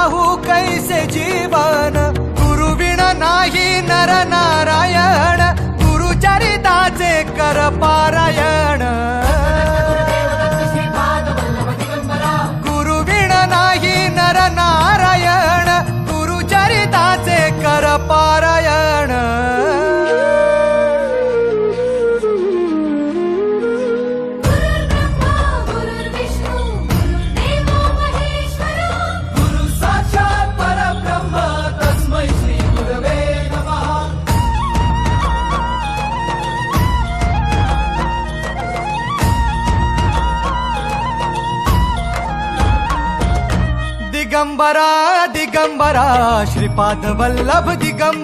पाहू कैसे जीवन, गुरुविण नाही नर नारायण, गुरुचरिताचे कर पारायण. गुरुविण नाही नर नारायण, गुरुचरिताचे कर पारायण. दिगंबरा दिगंबरा श्रीपाद वल्लभ दिगंबरा.